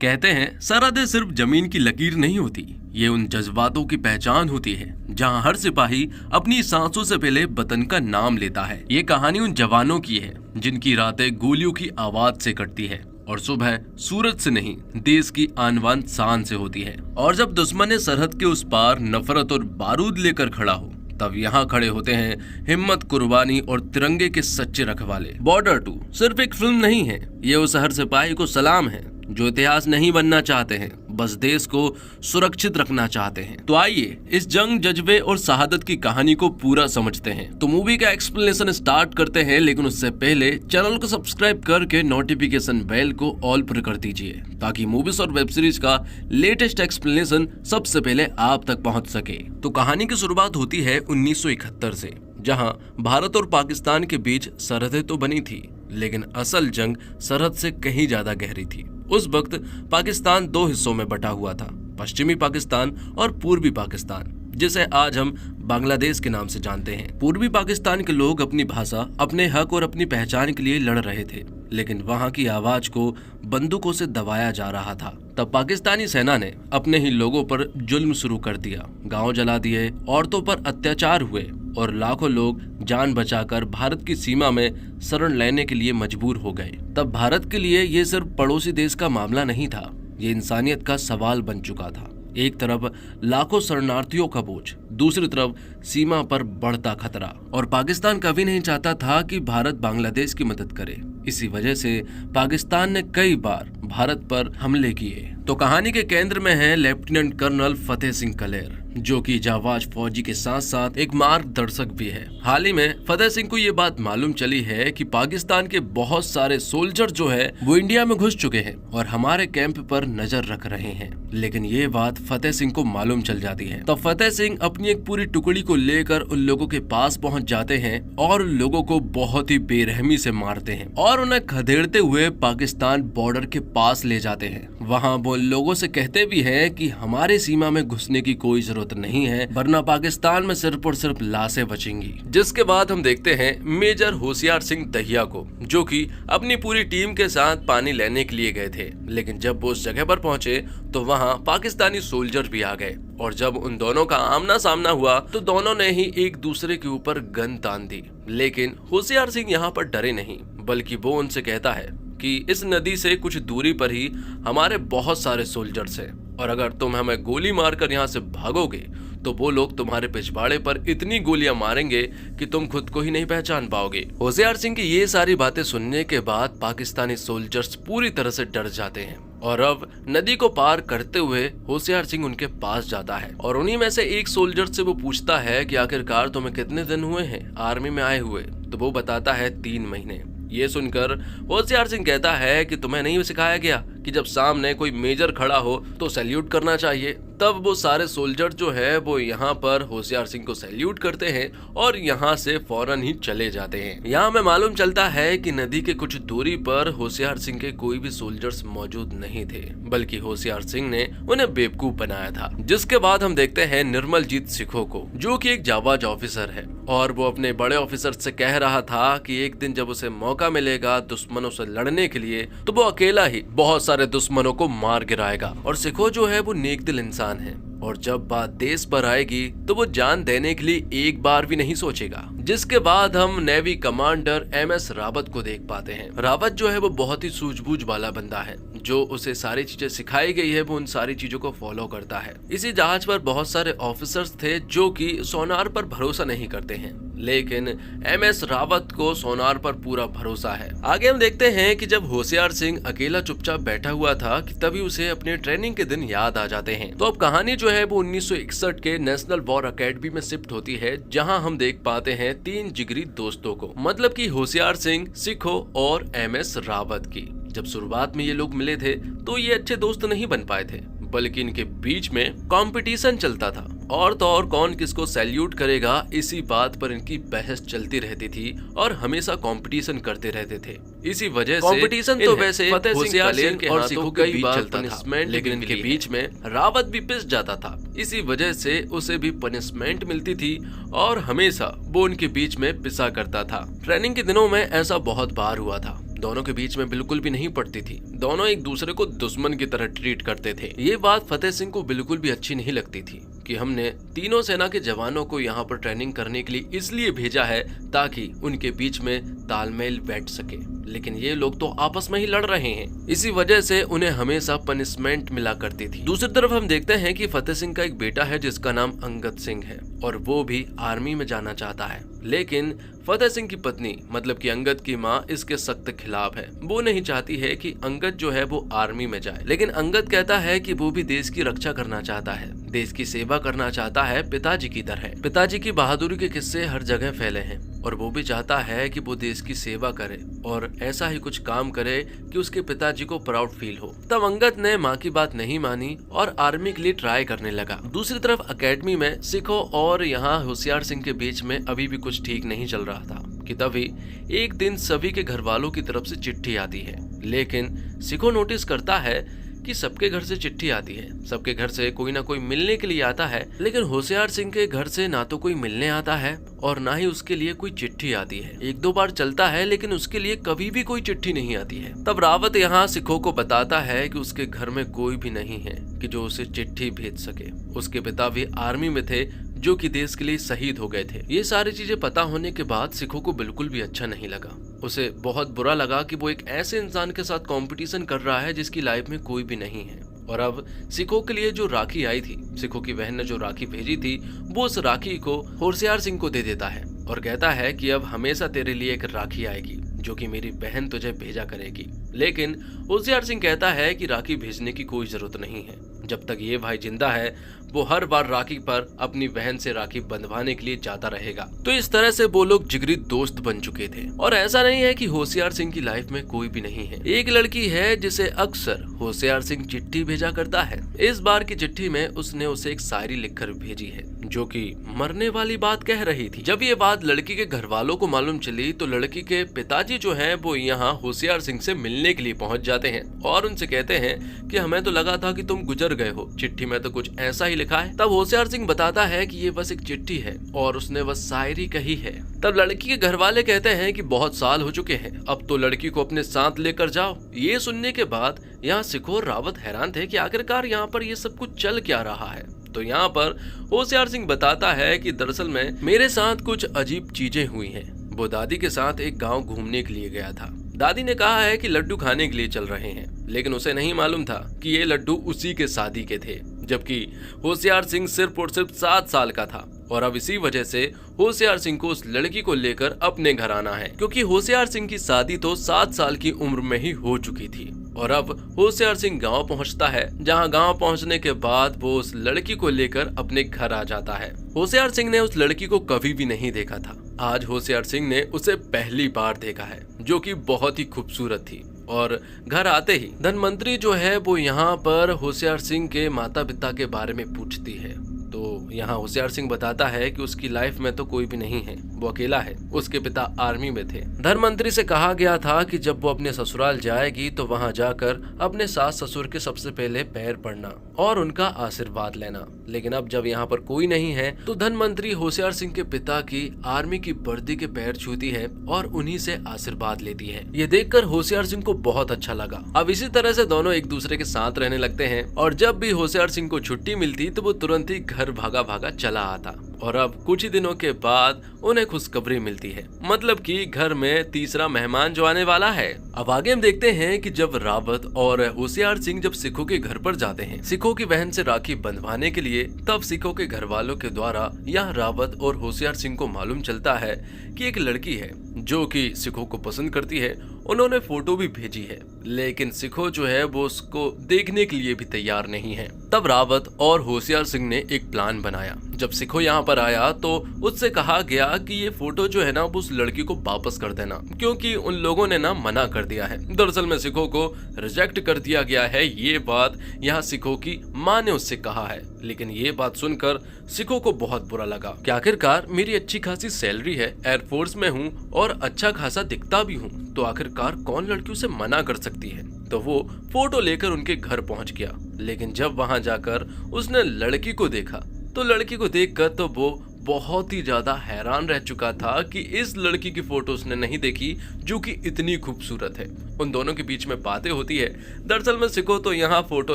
कहते हैं सरहदें सिर्फ जमीन की लकीर नहीं होती, ये उन जज्बातों की पहचान होती है जहां हर सिपाही अपनी सांसों से पहले वतन का नाम लेता है। ये कहानी उन जवानों की है जिनकी रातें गोलियों की आवाज से कटती है और सुबह सूरज से नहीं, देश की आन बान शान से होती है। और जब दुश्मन सरहद के उस पार नफरत और बारूद लेकर खड़ा हो, तब यहाँ खड़े होते हैं हिम्मत, कुर्बानी और तिरंगे के सच्चे रखवाले। बॉर्डर 2 सिर्फ एक फिल्म नहीं है, ये उस हर सिपाही को सलाम है जो इतिहास नहीं बनना चाहते हैं, बस देश को सुरक्षित रखना चाहते हैं। तो आइए इस जंग, जज्बे और शहादत की कहानी को पूरा समझते हैं। तो मूवी का एक्सप्लेनेशन स्टार्ट करते हैं, लेकिन उससे पहले चैनल को सब्सक्राइब करके नोटिफिकेशन बेल को ऑल पर कर दीजिए ताकि मूवीज और वेब सीरीज का लेटेस्ट एक्सप्लेनेशन सबसे पहले आप तक पहुंच सके। तो कहानी की शुरुआत होती है 1971 से, जहां भारत और पाकिस्तान के बीच सरहदें तो बनी थी, लेकिन असल जंग सरहद से कहीं ज्यादा गहरी थी। उस वक्त पाकिस्तान 2 हिस्सों में बटा हुआ था, पश्चिमी पाकिस्तान और पूर्वी पाकिस्तान, जिसे आज हम बांग्लादेश के नाम से जानते हैं। पूर्वी पाकिस्तान के लोग अपनी भाषा, अपने हक और अपनी पहचान के लिए लड़ रहे थे, लेकिन वहां की आवाज को बंदूकों से दबाया जा रहा था। तब पाकिस्तानी सेना ने अपने ही लोगों पर जुल्म शुरू कर दिया, गांव जला दिए, औरतों पर अत्याचार हुए और लाखों लोग जान बचाकर भारत की सीमा में शरण लेने के लिए मजबूर हो गए। तब भारत के लिए ये सिर्फ पड़ोसी देश का मामला नहीं था, ये इंसानियत का सवाल बन चुका था। एक तरफ लाखों शरणार्थियों का बोझ, दूसरी तरफ सीमा पर बढ़ता खतरा, और पाकिस्तान कभी नहीं चाहता था कि भारत बांग्लादेश की मदद करे। इसी वजह से पाकिस्तान ने कई बार भारत पर हमले किए। तो कहानी के केंद्र में है लेफ्टिनेंट कर्नल फतेह सिंह कलेर, जो कि जाबाज फौजी के साथ साथ एक मार्गदर्शक भी है। हाल ही में फतेह सिंह को ये बात मालूम चली है कि पाकिस्तान के बहुत सारे सोल्जर जो है वो इंडिया में घुस चुके हैं और हमारे कैंप पर नजर रख रहे हैं। लेकिन ये बात फतेह सिंह को मालूम चल जाती है। तो फतेह सिंह अपनी एक पूरी टुकड़ी को लेकर उन लोगों के पास पहुंच जाते हैं और उन लोगों को बहुत ही बेरहमी से मारते हैं और उन्हें खदेड़ते हुए पाकिस्तान बॉर्डर के पास ले जाते हैं। वहाँ वो लोगों से कहते भी हैं कि हमारे सीमा में घुसने की कोई जरूरत नहीं है, वरना पाकिस्तान में सिर्फ और सिर्फ लाशें बचेंगी। जिसके बाद हम देखते हैं मेजर होशियार सिंह दहिया को, जो कि अपनी पूरी टीम के साथ पानी लेने के लिए गए थे। लेकिन जब वो उस जगह पर पहुंचे तो वहाँ पाकिस्तानी सोल्जर भी आ गए, और जब उन दोनों का आमना सामना हुआ तो दोनों ने ही एक दूसरे के ऊपर गन तान दी। लेकिन होशियार सिंह यहाँ पर डरे नहीं, बल्कि वो उनसे कहता है कि इस नदी से कुछ दूरी पर ही हमारे बहुत सारे सोल्जर्स हैं, और अगर तुम हमें गोली मारकर यहाँ से भागोगे तो वो लोग तुम्हारे पिछवाड़े पर इतनी गोलियां मारेंगे कि तुम खुद को ही नहीं पहचान पाओगे। होशियार सिंह की ये सारी बातें सुनने के बाद पाकिस्तानी सोल्जर्स पूरी तरह से डर जाते हैं, और अब नदी को पार करते हुए होशियार सिंह उनके पास जाता है और उन्हीं में से एक सोल्जर से वो पूछता है कि आखिरकार तुम्हें कितने दिन हुए हैं आर्मी में आए हुए। तो वो बताता है 3 महीने। ये सुनकर होशियार सिंह कहता है कि तुम्हें नहीं सिखाया गया कि जब सामने कोई मेजर खड़ा हो तो सैल्यूट करना चाहिए। तब वो सारे सोल्जर जो है वो यहाँ पर होशियार सिंह को सैल्यूट करते हैं और यहाँ से फौरन ही चले जाते हैं। यहाँ हमें मालूम चलता है कि नदी के कुछ दूरी पर होशियार सिंह के कोई भी सोल्जर्स मौजूद नहीं थे, बल्कि होशियार सिंह ने उन्हें बेवकूफ बनाया था। जिसके बाद हम देखते हैं निर्मलजीत सिखो को, जो कि एक जाबाज ऑफिसर है, और वो अपने बड़े ऑफिसर से कह रहा था कि एक दिन जब उसे मौका मिलेगा दुश्मनों से लड़ने के लिए तो वो अकेला ही बहुत सारे दुश्मनों को मार गिराएगा। और सिखो जो है वो नेक दिल इंसान है, और जब बात देश पर आएगी तो वो जान देने के लिए एक बार भी नहीं सोचेगा। जिसके बाद हम नेवी कमांडर MS रावत को देख पाते हैं। रावत जो है वो बहुत ही सूझबूझ वाला बंदा है, जो उसे सारी चीजें सिखाई गई है वो उन सारी चीजों को फॉलो करता है। इसी जहाज पर बहुत सारे ऑफिसर्स थे जो कि सोनार पर भरोसा नहीं करते हैं, लेकिन MS रावत को सोनार पर पूरा भरोसा है। आगे हम देखते हैं कि जब होशियार सिंह अकेला चुपचाप बैठा हुआ था कि तभी उसे अपने ट्रेनिंग के दिन याद आ जाते हैं। तो अब कहानी जो है वो 1961 के नेशनल वॉर अकेडमी में शिफ्ट होती है, जहां हम देख पाते हैं 3 जिगरी दोस्तों को, मतलब कि होशियार सिंह, सिखो और MS रावत की। जब शुरुआत में ये लोग मिले थे तो ये अच्छे दोस्त नहीं बन पाए थे, बल्कि इनके बीच में कंपटीशन चलता था, और तो और कौन किसको सैल्यूट करेगा इसी बात पर इनकी बहस चलती रहती थी और हमेशा कंपटीशन करते रहते थे। इसी वजह से कंपटीशन तो वैसे होशियार सिंह और सिखो के बीच चलता था, लेकिन इनके बीच में रावत भी पिस जाता था। इसी वजह से उसे भी पनिशमेंट मिलती थी और हमेशा वो उनके बीच में पिसा करता था। ट्रेनिंग के दिनों में ऐसा बहुत बार हुआ था, दोनों के बीच में बिल्कुल भी नहीं पड़ती थी। दोनों एक दूसरे को दुश्मन की तरह ट्रीट करते थे। ये बात फतेह सिंह को बिल्कुल भी अच्छी नहीं लगती थी कि हमने तीनों सेना के जवानों को यहाँ पर ट्रेनिंग करने के लिए इसलिए भेजा है ताकि उनके बीच में तालमेल बैठ सके, लेकिन ये लोग तो आपस में ही लड़ रहे हैं। इसी वजह से उन्हें हमेशा पनिशमेंट मिला करती थी। दूसरी तरफ हम देखते हैं कि फतेह सिंह का एक बेटा है जिसका नाम अंगद सिंह है और वो भी आर्मी में जाना चाहता है, लेकिन फतेह सिंह की पत्नी मतलब कि अंगद की माँ इसके सख्त खिलाफ है। वो नहीं चाहती है कि अंगद जो है वो आर्मी में जाए, लेकिन अंगद कहता है कि वो भी देश की रक्षा करना चाहता है, देश की सेवा करना चाहता है पिताजी की तरह। पिताजी की बहादुरी के किस्से हर जगह फैले हैं और वो भी चाहता है कि वो देश की सेवा करे और ऐसा ही कुछ काम करे कि उसके पिताजी को प्राउड फील हो। तब अंगद ने माँ की बात नहीं मानी और आर्मी के लिए ट्राई करने लगा। दूसरी तरफ एकेडमी में सिखों और यहाँ होशियार सिंह के बीच में अभी भी कुछ ठीक नहीं चल रहा था कि तभी एक दिन सभी के घर वालों की तरफ से चिट्ठी आती है, लेकिन सिखो नोटिस करता है कि सबके घर से चिट्ठी आती है, सबके घर से कोई ना कोई मिलने के लिए आता है, लेकिन होशियार सिंह के घर से ना तो कोई मिलने आता है और ना ही उसके लिए कोई चिट्ठी आती है। एक दो बार चलता है लेकिन उसके लिए कभी भी कोई चिट्ठी नहीं आती है। तब रावत यहाँ सिखों को बताता है कि उसके घर में कोई भी नहीं है कि जो उसे चिट्ठी भेज सके। उसके पिता भी आर्मी में थे जो कि देश के लिए शहीद हो गए थे। ये सारी चीजें पता होने के बाद सिखों को बिल्कुल भी अच्छा नहीं लगा। उसे बहुत बुरा लगा कि वो एक ऐसे इंसान के साथ कंपटीशन कर रहा है जिसकी लाइफ में कोई भी नहीं है। और अब सिखों के लिए जो राखी आई थी, सिखों की बहन ने जो राखी भेजी थी, वो उस राखी को होशियार सिंह को दे देता है और कहता है कि अब हमेशा तेरे लिए एक राखी आएगी जो कि मेरी बहन तुझे भेजा करेगी। लेकिन होशियार सिंह कहता है कि राखी भेजने की कोई जरूरत नहीं है। जब तक ये भाई जिंदा है वो हर बार राखी पर अपनी बहन से राखी बंधवाने के लिए जाता रहेगा। तो इस तरह से वो लोग जिगरी दोस्त बन चुके थे। और ऐसा नहीं है कि होशियार सिंह की लाइफ में कोई भी नहीं है। एक लड़की है जिसे अक्सर होशियार सिंह चिट्ठी भेजा करता है। इस बार की चिट्ठी में उसने उसे एक शायरी लिखकर भेजी है जो कि मरने वाली बात कह रही थी। जब ये बात लड़की के घर वालों को मालूम चली तो लड़की के पिताजी जो है वो यहाँ होशियार सिंह से मिलने के लिए पहुँच जाते हैं और उनसे कहते हैं कि हमें तो लगा था कि तुम गुजर गए हो, चिट्ठी में तो कुछ ऐसा ही लिखा है। तब होशियार सिंह बताता है कि ये बस एक चिट्ठी है और उसने बस शायरी कही है। तब लड़की के घर वाले कहते हैं कि बहुत साल हो चुके हैं, अब तो लड़की को अपने साथ लेकर जाओ। ये सुनने के बाद यहाँ सिखो और रावत हैरान थे कि आखिरकार यहाँ पर ये सब कुछ चल क्या रहा है। तो यहाँ पर होशियार सिंह बताता है कि दरअसल में मेरे साथ कुछ अजीब चीजें हुई हैं। वो दादी के साथ एक गांव घूमने के लिए गया था। दादी ने कहा है कि लड्डू खाने के लिए चल रहे हैं, लेकिन उसे नहीं मालूम था कि ये लड्डू उसी के शादी के थे, जबकि होशियार सिंह सिर्फ और सिर्फ 7 साल का था। और अब इसी वजह से होशियार सिंह को उस लड़की को लेकर अपने घर आना है, क्योंकि होशियार सिंह की शादी तो 7 साल की उम्र में ही हो चुकी थी। और अब होशियार सिंह गांव पहुंचता है, जहां गांव पहुंचने के बाद वो उस लड़की को लेकर अपने घर आ जाता है। होशियार सिंह ने उस लड़की को कभी भी नहीं देखा था। आज होशियार सिंह ने उसे पहली बार देखा है, जो कि बहुत ही खूबसूरत थी। और घर आते ही धनवंतरी जो है वो यहाँ पर होशियार सिंह के माता पिता के बारे में पूछती है। तो यहाँ होशियार सिंह बताता है कि उसकी लाइफ में तो कोई भी नहीं है, वो अकेला है। उसके पिता आर्मी में थे। धनवंतरी से कहा गया था कि जब वो अपने ससुराल जाएगी तो वहाँ जाकर अपने सास ससुर के सबसे पहले पैर पड़ना और उनका आशीर्वाद लेना। लेकिन अब जब यहाँ पर कोई नहीं है तो धनवंतरी होशियार सिंह के पिता की आर्मी की वर्दी के पैर छूती है और उन्हीं से आशीर्वाद लेती है। ये देखकर होशियार सिंह को बहुत अच्छा लगा। अब इसी तरह से दोनों एक दूसरे के साथ रहने लगते हैं और जब भी होशियार सिंह को छुट्टी मिलती तो वो तुरंत ही घर भागा भागा चला आता। और अब कुछ ही दिनों के बाद उन्हें खुशखबरी मिलती है, मतलब कि घर में तीसरा मेहमान जो आने वाला है। अब आगे हम देखते हैं कि जब रावत और होशियार सिंह जब सिखों के घर पर जाते हैं सिखों की बहन से राखी बंधवाने के लिए, तब सिखों के घर वालों के द्वारा यह रावत और होशियार सिंह को मालूम चलता है कि एक लड़की है जो कि सिखों को पसंद करती है। उन्होंने फोटो भी भेजी है, लेकिन सिखों जो है वो उसको देखने के लिए भी तैयार नहीं है। तब रावत और होशियार सिंह ने एक प्लान बनाया। जब सिखो यहाँ पर आया तो उससे कहा गया कि ये फोटो जो है ना वो उस लड़की को वापस कर देना, क्योंकि उन लोगों ने ना मना कर दिया है। दरअसल में सिखों को रिजेक्ट कर दिया गया है। ये बात यहाँ सिखों की माँ ने उससे कहा है, लेकिन ये बात सुनकर सिखों को बहुत बुरा लगा कि आखिरकार मेरी अच्छी खासी सैलरी है, एयरफोर्स में हूँ और अच्छा खासा दिखता भी हूँ, तो आखिरकार कौन लड़की उसे मना कर सकती है। तो वो फोटो लेकर उनके घर पहुंच गया, लेकिन जब वहां जाकर उसने लड़की को देखा तो लड़की को देखकर तो वो बहुत ही ज्यादा हैरान रह चुका था कि इस लड़की की फोटो उसने नहीं देखी जो कि इतनी खूबसूरत है। उन दोनों के बीच में बातें होती है। दरअसल में सिखो तो यहाँ फोटो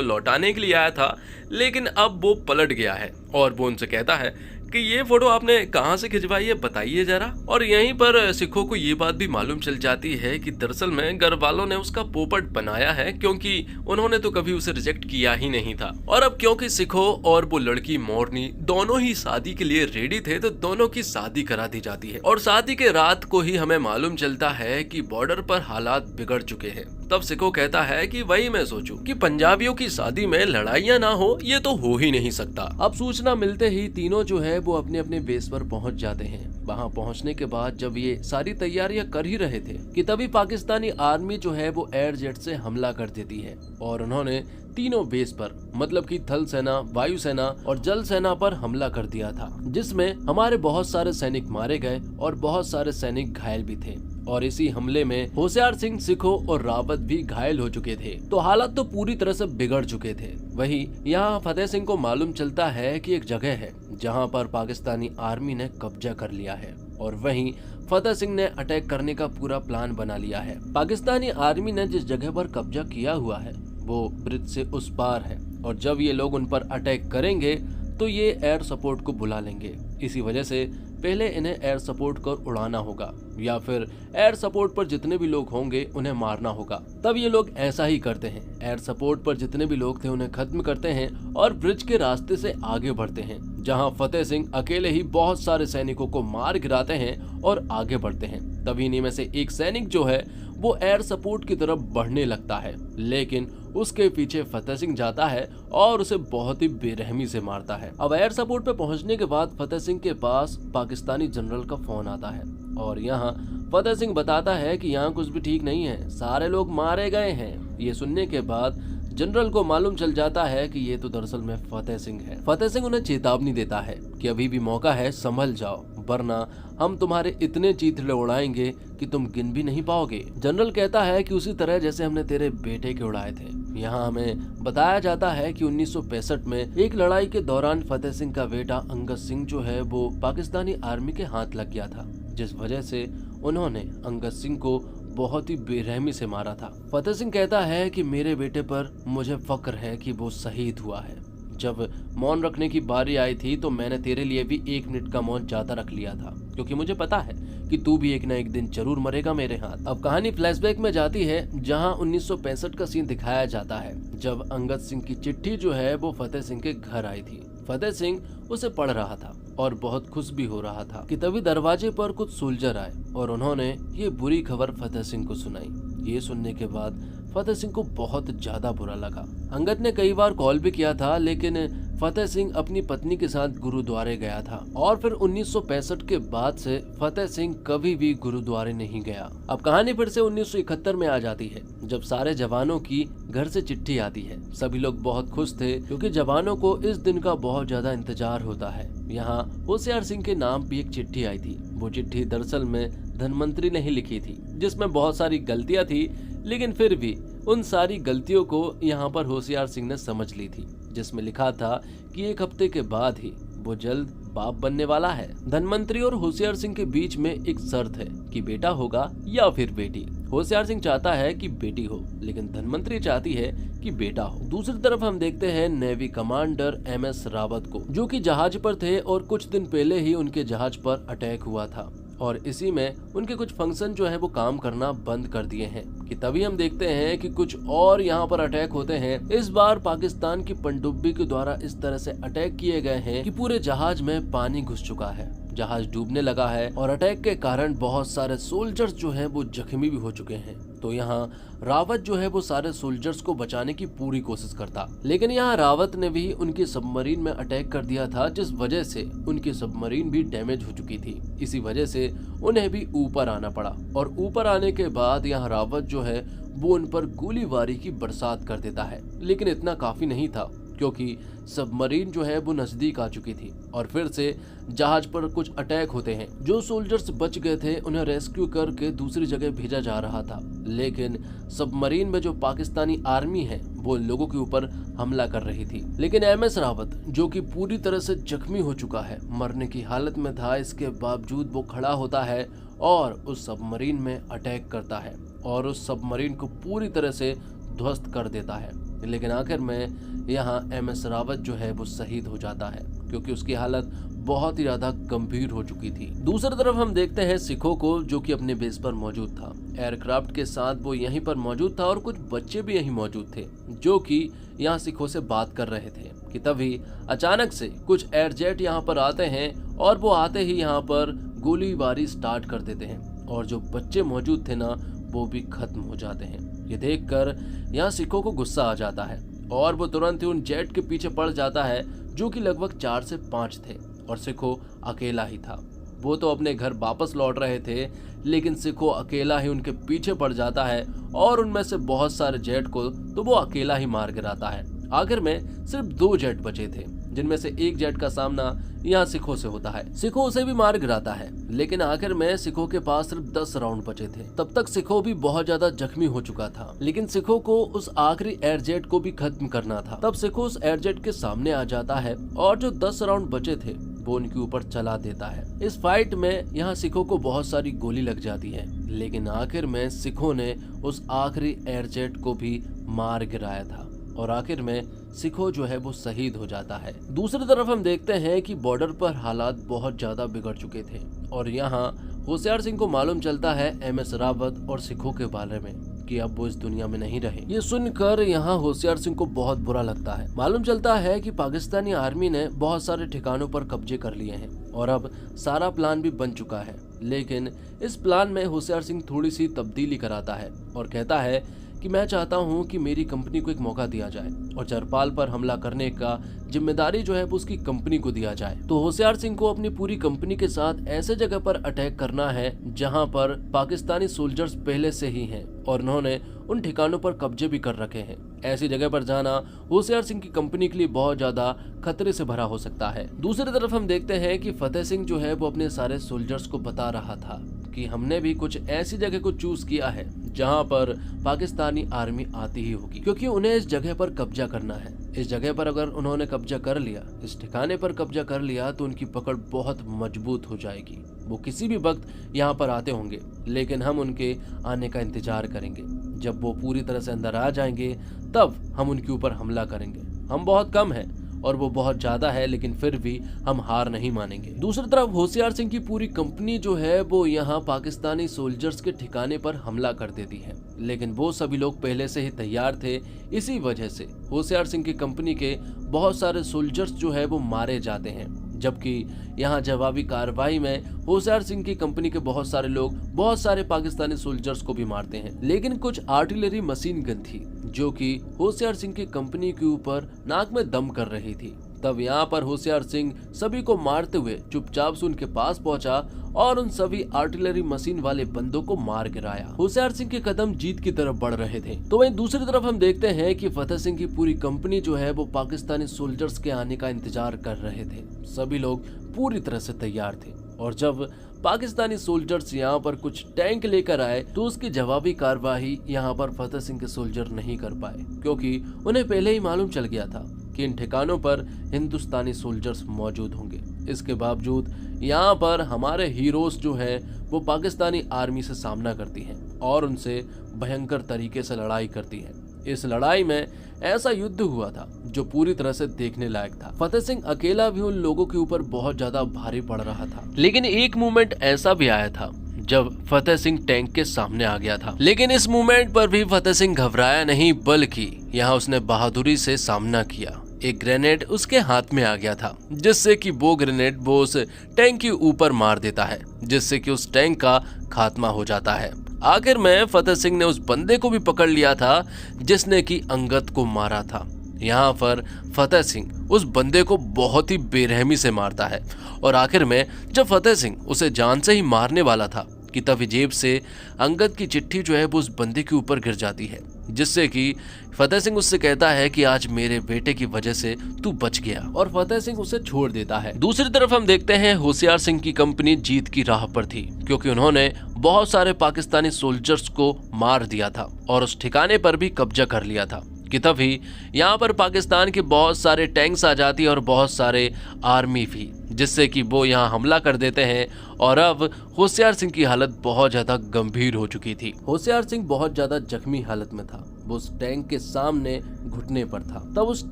लौटाने के लिए आया था, लेकिन अब वो पलट गया है और वो उनसे कहता है कि ये फोटो आपने कहाँ से खिंचवाई है, बताइए जरा। और यहीं पर सिखो को ये बात भी मालूम चल जाती है कि दरअसल में घर वालों ने उसका पोपट बनाया है, क्योंकि उन्होंने तो कभी उसे रिजेक्ट किया ही नहीं था। और अब क्योंकि सिखो और वो लड़की मोरनी दोनों ही शादी के लिए रेडी थे, तो दोनों की शादी करा दी जाती है। और शादी के रात को ही हमें मालूम चलता है कि बॉर्डर पर हालात बिगड़ चुके हैं। तब सिखो कहता है कि वही मैं सोचूं कि पंजाबियों की शादी में लड़ाइयां ना हो, ये तो हो ही नहीं सकता। अब सूचना मिलते ही तीनों जो है वो अपने अपने बेस पर पहुंच जाते हैं। वहां पहुंचने के बाद जब ये सारी तैयारियां कर ही रहे थे कि तभी पाकिस्तानी आर्मी जो है वो एयर जेट से हमला कर देती है और उन्होंने तीनों बेस पर, मतलब कि थल सेना, वायु सेना और जल सेना पर हमला कर दिया था, जिसमें हमारे बहुत सारे सैनिक मारे गए और बहुत सारे सैनिक घायल भी थे। और इसी हमले में होशियार सिंह, सिखो और रावत भी घायल हो चुके थे। तो हालात तो पूरी तरह से बिगड़ चुके थे। वहीं यहाँ फतेह सिंह को मालूम चलता है कि एक जगह है जहाँ पर पाकिस्तानी आर्मी ने कब्जा कर लिया है और वहीं फतेह सिंह ने अटैक करने का पूरा प्लान बना लिया है। पाकिस्तानी आर्मी ने जिस जगह पर कब्जा किया हुआ है वो ब्रिज से उस पार है और जब ये लोग उन पर अटैक करेंगे तो ये एयर सपोर्ट को बुला लेंगे। इसी वजह से पहले इन्हें एयर सपोर्ट कर उड़ाना होगा या फिर एयर सपोर्ट पर जितने भी लोग होंगे उन्हें मारना होगा। तब ये लोग ऐसा ही करते हैं, एयर सपोर्ट पर जितने भी लोग थे उन्हें खत्म करते हैं और ब्रिज के रास्ते से आगे बढ़ते हैं, जहां फतेह सिंह अकेले ही बहुत सारे सैनिकों को मार गिराते हैं और आगे बढ़ते हैं। तभी इन्हीं में से एक सैनिक जो है वो एयर सपोर्ट की तरफ बढ़ने लगता है, लेकिन उसके पीछे फतेह सिंह जाता है और उसे बहुत ही बेरहमी से मारता है। अब एयर सपोर्ट पे पहुंचने के बाद फतेह सिंह के पास पाकिस्तानी जनरल का फोन आता है और यहाँ फतेह सिंह बताता है कि यहाँ कुछ भी ठीक नहीं है, सारे लोग मारे गए हैं। ये सुनने के बाद जनरल को मालूम चल जाता है कि ये तो दरअसल में फतेह सिंह है। फतेह सिंह उन्हें चेतावनी देता है कि अभी भी मौका है, संभल जाओ, वरना हम तुम्हारे इतने चीथड़े उड़ाएंगे कि तुम गिन भी नहीं पाओगे। जनरल कहता है कि उसी तरह जैसे हमने तेरे बेटे के उड़ाए थे। यहाँ हमें बताया जाता है कि 1965 में एक लड़ाई के दौरान फतेह सिंह का बेटा अंगद सिंह जो है वो पाकिस्तानी आर्मी के हाथ लग गया था, जिस वजह से उन्होंने अंगद सिंह को बहुत ही बेरहमी से मारा था। फतेह सिंह कहता है कि मेरे बेटे पर मुझे फक्र है कि वो शहीद हुआ है। जब मौन रखने की बारी आई थी तो मैंने तेरे लिए भी 1 मिनट का मौन ज्यादा रख लिया था, क्योंकि मुझे पता है कि तू भी एक न एक दिन जरूर मरेगा मेरे हाथ। अब कहानी फ्लैशबैक में जाती है, जहां 1965 का सीन दिखाया जाता है, जब अंगद सिंह की चिट्ठी जो है वो फतेह सिंह के घर आई थी। फतेह सिंह उसे पढ़ रहा था और बहुत खुश भी हो रहा था कि तभी दरवाजे पर कुछ सोल्जर आए और उन्होंने ये बुरी खबर फतेह सिंह को सुनाई। ये सुनने के बाद फतेह सिंह को बहुत ज्यादा बुरा लगा। अंगद ने कई बार कॉल भी किया था, लेकिन फतेह सिंह अपनी पत्नी के साथ गुरुद्वारे गया था और फिर 1965 के बाद से फतेह सिंह कभी भी गुरुद्वारे नहीं गया। अब कहानी फिर से 1971 में आ जाती है, जब सारे जवानों की घर से चिट्ठी आती है। सभी लोग बहुत खुश थे क्योंकि जवानों को इस दिन का बहुत ज्यादा इंतजार होता है। यहाँ होशियार सिंह के नाम भी एक चिट्ठी आई थी। वो चिट्ठी दरअसल में धनमंत्री ने ही लिखी थी, जिसमें बहुत सारी गलतियां थी, लेकिन फिर भी उन सारी गलतियों को यहाँ पर होशियार सिंह ने समझ ली थी, जिसमें लिखा था कि 1 हफ्ते के बाद ही वो जल्द बाप बनने वाला है। धनमंत्री और होशियार सिंह के बीच में एक शर्त है कि बेटा होगा या फिर बेटी। होशियार सिंह चाहता है कि बेटी हो, लेकिन धनमंत्री चाहती है कि बेटा हो। दूसरी तरफ हम देखते हैं नेवी कमांडर MS रावत को, जो कि जहाज पर थे और कुछ दिन पहले ही उनके जहाज पर अटैक हुआ था और इसी में उनके कुछ फंक्शन जो है वो काम करना बंद कर दिए हैं। कि तभी हम देखते हैं कि कुछ और यहाँ पर अटैक होते हैं। इस बार पाकिस्तान की पनडुब्बी के द्वारा इस तरह से अटैक किए गए हैं कि पूरे जहाज में पानी घुस चुका है, जहाज डूबने लगा है और अटैक के कारण बहुत सारे सोल्जर्स जो हैं वो जख्मी भी हो चुके हैं। तो यहाँ रावत जो है वो सारे सोल्जर्स को बचाने की पूरी कोशिश करता, लेकिन यहाँ रावत ने भी उनकी सबमरीन में अटैक कर दिया था, जिस वजह से उनकी सबमरीन भी डैमेज हो चुकी थी। इसी वजह से उन्हें भी ऊपर आना पड़ा और ऊपर आने के बाद यहाँ रावत जो है वो उन पर गोलीबारी की बरसात कर देता है। लेकिन इतना काफी नहीं था, क्योंकि सबमरीन जो है वो नजदीक आ चुकी थी और फिर से जहाज पर कुछ अटैक होते हैं। जो सोल्जर्स बच गए थे उन्हें रेस्क्यू करके दूसरी जगह भेजा जा रहा था, लेकिन सबमरीन में जो पाकिस्तानी आर्मी है वो लोगों के ऊपर हमला कर रही थी। लेकिन MS रावत जो कि पूरी तरह से जख्मी हो चुका है, मरने की हालत में था, इसके बावजूद वो खड़ा होता है और उस सबमरीन में अटैक करता है और उस सबमरीन को पूरी तरह से ध्वस्त कर देता है। लेकिन आखिर में यहाँ MS रावत जो है वो शहीद हो जाता है क्योंकि उसकी हालत बहुत ही ज्यादा गंभीर हो चुकी थी। दूसरी तरफ हम देखते हैं सिखों को, जो कि अपने बेस पर मौजूद था। एयरक्राफ्ट के साथ वो यहीं पर मौजूद था और कुछ बच्चे भी यहीं मौजूद थे जो कि यहाँ सिखों से बात कर रहे थे कि तभी अचानक से कुछ एयरजेट यहाँ पर आते हैं और वो आते ही यहाँ पर गोलीबारी स्टार्ट कर देते हैं और जो बच्चे मौजूद थे ना वो भी खत्म हो जाते हैं। ये देखकर यहाँ सिखों को गुस्सा आ जाता है और वो तुरंत ही उन जेट के पीछे पड़ जाता है जो कि लगभग 4 से 5 थे और सिखों अकेला ही था। वो तो अपने घर वापस लौट रहे थे, लेकिन सिखों अकेला ही उनके पीछे पड़ जाता है और उनमें से बहुत सारे जेट को तो वो अकेला ही मार गिराता है। आखिर में सिर्फ 2 जेट बचे थे, जिनमें से एक जेट का सामना यहाँ सिखों से होता है। सिखों उसे भी मार गिराता है, लेकिन आखिर में सिखों के पास सिर्फ 10 राउंड बचे थे। तब तक सिखों भी बहुत ज्यादा जख्मी हो चुका था, लेकिन सिखों को उस आखिरी एयरजेट को भी खत्म करना था। तब सिखों उस एयरजेट के सामने आ जाता है और जो 10 राउंड बचे थे वो उनके ऊपर चला देता है। इस फाइट में यहाँ सिखों को बहुत सारी गोली लग जाती है, लेकिन आखिर में सिखों ने उस आखिरी एयरजेट को भी मार गिराया था और आखिर में सिखों जो है वो शहीद हो जाता है। दूसरी तरफ हम देखते हैं कि बॉर्डर पर हालात बहुत ज्यादा बिगड़ चुके थे और यहाँ होशियार सिंह को मालूम चलता है MS रावत और सिखों के बारे में कि अब वो इस दुनिया में नहीं रहे। ये सुनकर यहाँ होशियार सिंह को बहुत बुरा लगता है। मालूम चलता है कि पाकिस्तानी आर्मी ने बहुत सारे ठिकानों पर कब्जे कर लिए हैं और अब सारा प्लान भी बन चुका है, लेकिन इस प्लान में होशियार सिंह थोड़ी सी तब्दीली कराता है और कहता है कि मैं चाहता हूं कि मेरी कंपनी को एक मौका दिया जाए और चरपाल पर हमला करने का जिम्मेदारी जो है वो उसकी कंपनी को दिया जाए। तो होशियार सिंह को अपनी पूरी कंपनी के साथ ऐसे जगह पर अटैक करना है जहां पर पाकिस्तानी सोल्जर्स पहले से ही हैं और उन्होंने उन ठिकानों पर कब्जे भी कर रखे हैं। ऐसी जगह पर जाना होशियार सिंह की कंपनी के लिए बहुत ज्यादा खतरे से भरा हो सकता है। दूसरी तरफ हम देखते हैं कि फतेह सिंह जो है वो अपने सारे सोल्जर्स को बता रहा था कि हमने भी कुछ ऐसी जगह को चूज किया है जहां पर पाकिस्तानी आर्मी आती ही होगी, क्योंकि उन्हें इस जगह पर कब्जा करना है। इस जगह पर अगर उन्होंने कब्जा कर लिया, इस ठिकाने पर कब्जा कर लिया, तो उनकी पकड़ बहुत मजबूत हो जाएगी। वो किसी भी वक्त यहाँ पर आते होंगे, लेकिन हम उनके आने का इंतजार करेंगे। जब वो पूरी तरह से अंदर आ जाएंगे तब हम उनके ऊपर हमला करेंगे। हम बहुत कम हैं और वो बहुत ज्यादा है, लेकिन फिर भी हम हार नहीं मानेंगे। दूसरी तरफ होशियार सिंह की पूरी कंपनी जो है वो यहाँ पाकिस्तानी सोल्जर्स के ठिकाने पर हमला कर देती है, लेकिन वो सभी लोग पहले से ही तैयार थे। इसी वजह से होशियार सिंह की कंपनी के बहुत सारे सोल्जर्स जो है वो मारे जाते हैं, जबकि यहाँ जवाबी कार्रवाई में होशियार सिंह की कंपनी के बहुत सारे लोग बहुत सारे पाकिस्तानी सोल्जर्स को भी मारते हैं। लेकिन कुछ आर्टिलरी मशीन गन थी जो कि होशियार सिंह की कंपनी के ऊपर नाक में दम कर रही थी। तब यहाँ पर होशियार सिंह सभी को मारते हुए चुपचाप से उनके पास पहुंचा और उन सभी आर्टिलरी मशीन वाले बंदों को मार गिराया। होशियार सिंह के कदम जीत की तरफ बढ़ रहे थे। तो वहीं दूसरी तरफ हम देखते हैं कि फतेह सिंह की पूरी कंपनी जो है वो पाकिस्तानी सोल्जर्स के आने का इंतजार कर रहे थे। सभी लोग पूरी तरह से तैयार थे और जब पाकिस्तानी सोल्जर्स यहाँ पर कुछ टैंक लेकर आए तो उसकी जवाबी कार्रवाई यहाँ पर फतेह सिंह के सोल्जर नहीं कर पाए, क्योंकि उन्हें पहले ही मालूम चल गया था कि इन ठिकानों पर हिंदुस्तानी सोल्जर्स मौजूद होंगे। इसके बावजूद यहाँ पर हमारे हीरोज जो हैं वो पाकिस्तानी आर्मी से सामना करती हैं और उनसे भयंकर तरीके से लड़ाई करती हैं। इस लड़ाई में ऐसा युद्ध हुआ था जो पूरी तरह से देखने लायक था। फतेह सिंह अकेला भी उन लोगों के ऊपर बहुत ज्यादा भारी पड़ रहा था, लेकिन एक मोमेंट ऐसा भी आया था जब फतेह सिंह टैंक के सामने आ गया था। लेकिन इस मोमेंट पर भी फतेह सिंह घबराया नहीं, बल्कि यहाँ उसने बहादुरी से सामना किया। एक ग्रेनेड उसके हाथ में आ गया था, जिससे कि वो ग्रेनेड वो उस टैंक के ऊपर मार देता है, जिससे कि उस टैंक का खात्मा हो जाता है। आखिर में फतेह सिंह ने उस बंदे को भी पकड़ लिया था जिसने कि अंगद को मारा था। यहाँ पर फतेह सिंह उस बंदे को बहुत ही बेरहमी से मारता है और आखिर में जब फतेह सिंह उसे जान से ही मारने वाला था कि तभी जेब से अंगद की चिट्ठी जो है वो उस बंदे के ऊपर गिर जाती है, जिससे कि फतेह सिंह उससे कहता है कि आज मेरे बेटे की वजह से तू बच गया, और फतेह सिंह उसे छोड़ देता है। दूसरी तरफ हम देखते हैं होशियार सिंह की कंपनी जीत की राह पर थी, क्योंकि उन्होंने बहुत सारे पाकिस्तानी सोल्जर्स को मार दिया था और उस ठिकाने पर भी कब्जा कर लिया था कि तभी यहाँ पर पाकिस्तान के बहुत सारे टैंक्स आ जाती और बहुत सारे आर्मी भी, जिससे कि वो यहाँ हमला कर देते हैं। और अब होशियार सिंह की हालत बहुत ज्यादा गंभीर हो चुकी थी। होशियार सिंह बहुत ज्यादा जख्मी हालत में था। वो उस टैंक के सामने घुटने पर था। तब उस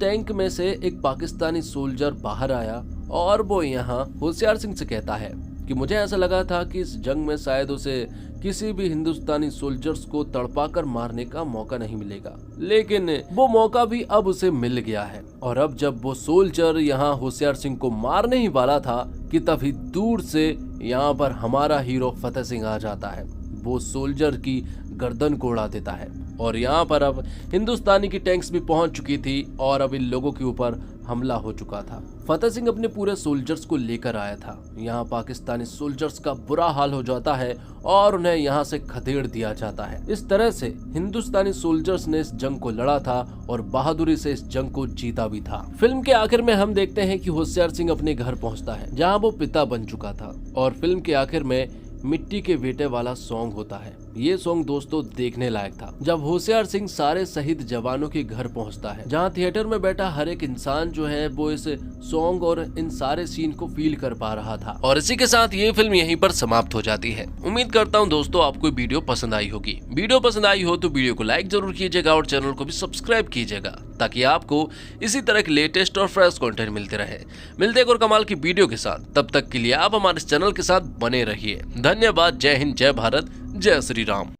टैंक में से एक पाकिस्तानी सोल्जर बाहर आया और वो यहाँ होशियार सिंह से कहता है कि मुझे ऐसा लगा था कि इस जंग में शायद उसे किसी भी हिंदुस्तानी सोल्जर्स को तड़पाकर मारने का मौका नहीं मिलेगा, लेकिन वो मौका भी अब उसे मिल गया है। और अब जब वो सोल्जर यहाँ होशियार सिंह को मारने ही वाला था कि तभी दूर से यहाँ पर हमारा हीरो फतेह सिंह आ जाता है। वो सोल्जर की गर्दन को उड़ा देता है और यहाँ पर अब हिंदुस्तानी की टैंक्स भी पहुंच चुकी थी और अब इन लोगों के ऊपर हमला हो चुका था। फतेह सिंह अपने पूरे सोल्जर्स को लेकर आया था। यहाँ पाकिस्तानी सोल्जर्स का बुरा हाल हो जाता है और उन्हें यहाँ से खदेड़ दिया जाता है। इस तरह से हिंदुस्तानी सोल्जर्स ने इस जंग को लड़ा था और बहादुरी से इस जंग को जीता भी था। फिल्म के आखिर में हम देखते हैं कि होशियार सिंह अपने घर पहुँचता है, जहाँ वो पिता बन चुका था, और फिल्म के आखिर में मिट्टी के बेटे वाला सॉन्ग होता है। ये सॉन्ग दोस्तों देखने लायक था, जब होशियार सिंह सारे शहीद जवानों के घर पहुंचता है, जहां थिएटर में बैठा हर एक इंसान जो है वो इस सॉन्ग और इन सारे सीन को फील कर पा रहा था। और इसी के साथ ये फिल्म यहीं पर समाप्त हो जाती है। उम्मीद करता हूं दोस्तों आपको वीडियो पसंद आई होगी। वीडियो पसंद आई हो तो वीडियो को लाइक जरूर कीजिएगा और चैनल को भी सब्सक्राइब कीजिएगा, ताकि आपको इसी तरह के लेटेस्ट और फ्रेश कंटेंट मिलते रहे। मिलते एक और कमाल की वीडियो के साथ, तब तक के लिए आप हमारे चैनल के साथ बने रहिए। धन्यवाद। जय हिंद, जय भारत, जय श्री राम।